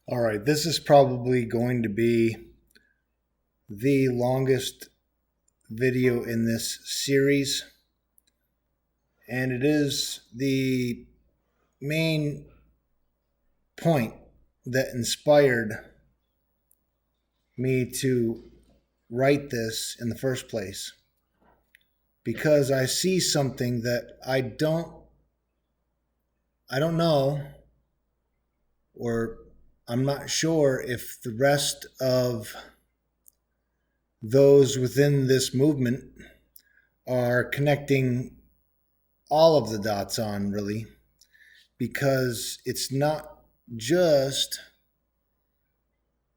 All right, this is probably going to be the longest video in this series, and it is the main point that inspired me to write this in the first place, because I see something that I don't know, or I'm not sure if the rest of those within this movement are connecting all of the dots on, really, because it's not just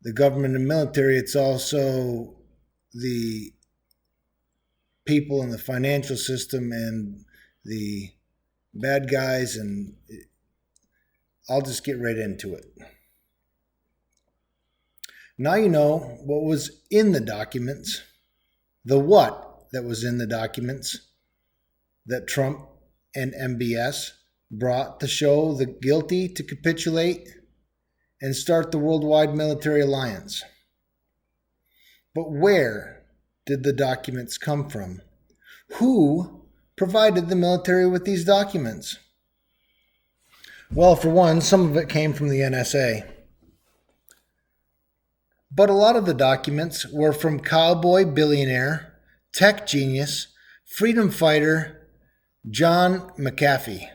the government and military, it's also the people in the financial system and the bad guys, and I'll just get right into it. Now you know what was in the documents, the what that was in the documents that Trump and MBS brought to show the guilty to capitulate and start the worldwide military alliance. But where did the documents come from? Who provided the military with these documents? Well, for one, some of it came from the NSA. But a lot of the documents were from cowboy billionaire, tech genius, freedom fighter John McAfee.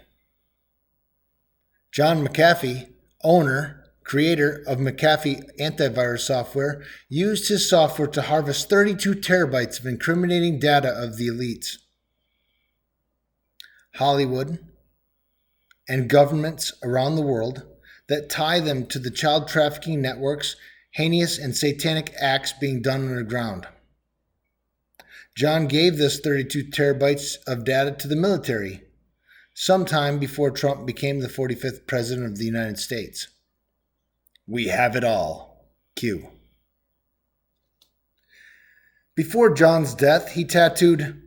John McAfee, owner, creator of McAfee antivirus software, used his software to harvest 32 terabytes of incriminating data of the elites, Hollywood, and governments around the world that tie them to the child trafficking networks, heinous and satanic acts being done underground. John gave this 32 terabytes of data to the military sometime before Trump became the 45th president of the United States. We have it all. Q. Before John's death, he tattooed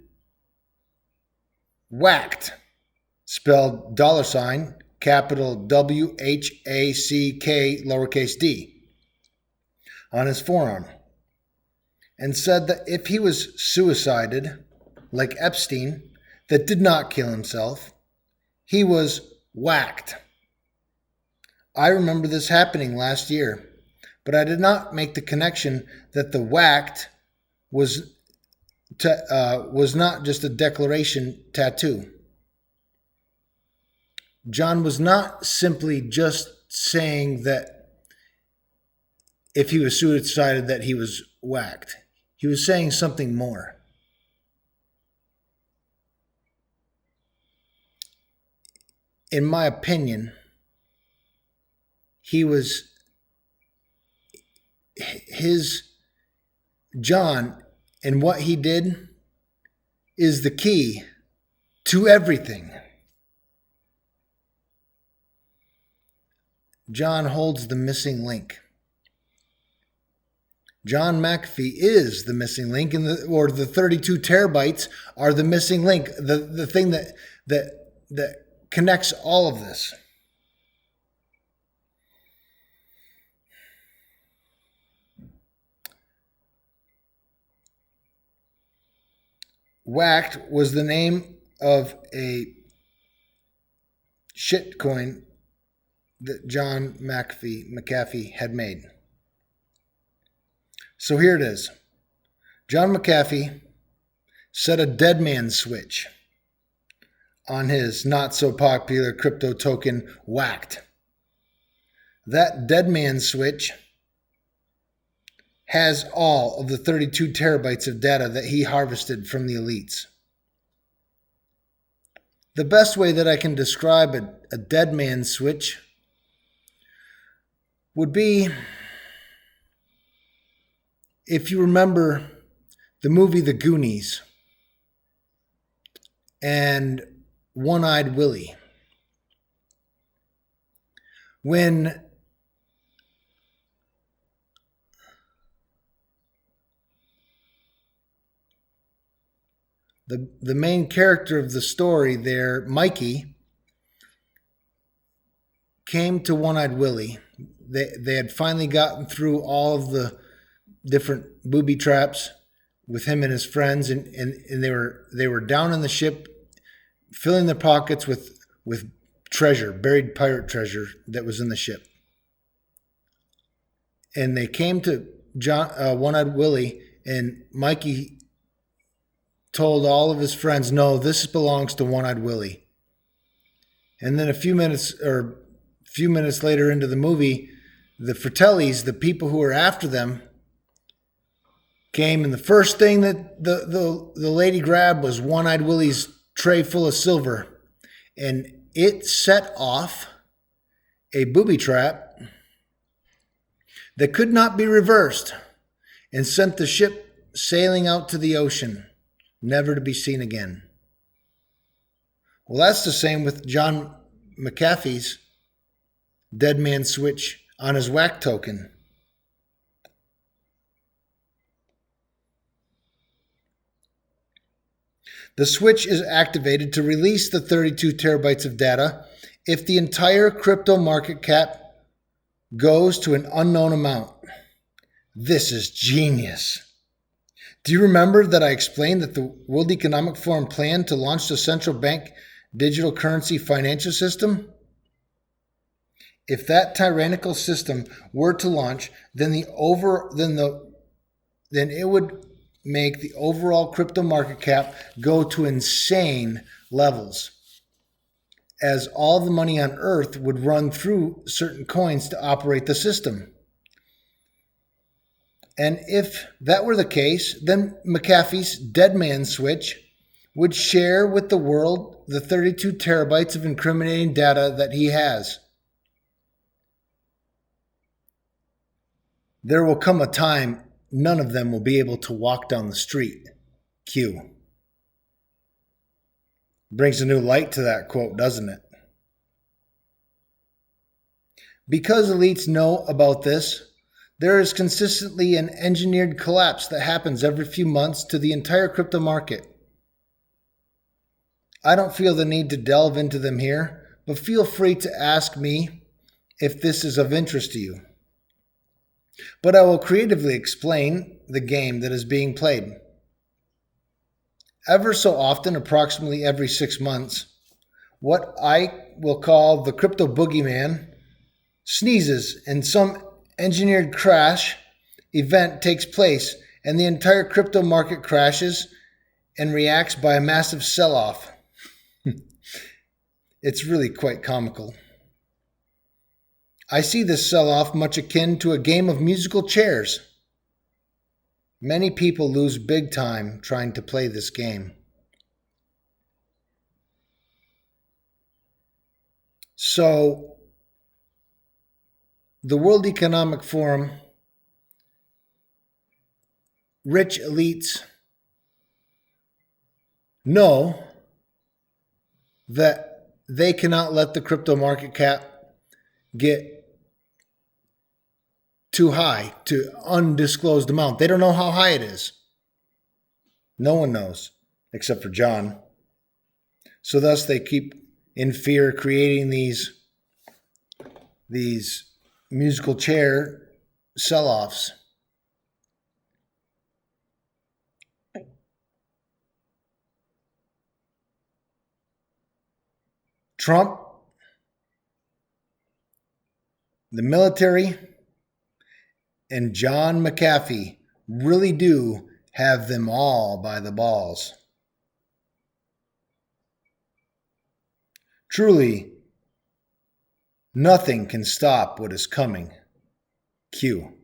whacked, spelled $, capital WHACK, lowercase d, on his forearm, and said that if he was suicided, like Epstein, that did not kill himself, he was whacked. I remember this happening last year, but I did not make the connection that the whacked was not just a declaration tattoo. John was not simply just saying that if he was suicided that he was whacked. He was saying something more. In my opinion, John and what he did is the key to everything. John holds the missing link. John McAfee is the missing link, or the 32 terabytes are the missing link, the thing that connects all of this. Whacked was the name of a shitcoin that John McAfee had made. So here it is. John McAfee set a dead man switch on his not so popular crypto token whacked. That dead man switch has all of the 32 terabytes of data that he harvested from the elites. The best way that I can describe a dead man switch would be, if you remember the movie The Goonies and One-Eyed Willie, when the main character of the story there, Mikey, came to One-Eyed Willie, they had finally gotten through all of the different booby traps with him and his friends, and they were down on the ship, filling their pockets with treasure, buried pirate treasure that was in the ship. And they came to One-Eyed Willie, and Mikey told all of his friends, "No, this belongs to One-Eyed Willie." And then a few minutes later into the movie, the Fratellis, the people who were after them, came, and the first thing that the lady grabbed was One-Eyed Willie's tray full of silver, and it set off a booby trap that could not be reversed and sent the ship sailing out to the ocean, never to be seen again. Well, that's the same with John McAfee's dead man switch on his whack token. The switch is activated to release the 32 terabytes of data if the entire crypto market cap goes to an unknown amount. This is genius. Do you remember that I explained that the World Economic Forum planned to launch the central bank digital currency financial system? If that tyrannical system were to launch, then it would make the overall crypto market cap go to insane levels, as all the money on Earth would run through certain coins to operate the system. And if that were the case, then McAfee's dead man switch would share with the world the 32 terabytes of incriminating data that he has. There will come a time none of them will be able to walk down the street. Q. Brings a new light to that quote, doesn't it? Because elites know about this, there is consistently an engineered collapse that happens every few months to the entire crypto market. I don't feel the need to delve into them here, but feel free to ask me if this is of interest to you. But I will creatively explain the game that is being played. Ever so often, approximately every 6 months, what I will call the crypto boogeyman sneezes and some engineered crash event takes place, and the entire crypto market crashes and reacts by a massive sell-off. It's really quite comical. I see this sell-off much akin to a game of musical chairs. Many people lose big time trying to play this game. So, the World Economic Forum, rich elites know that they cannot let the crypto market cap get too high, to undisclosed amount. They don't know how high it is. No one knows, except for John. So thus they keep in fear creating these musical chair sell-offs. Trump, the military, and John McAfee really do have them all by the balls. Truly, nothing can stop what is coming. Q.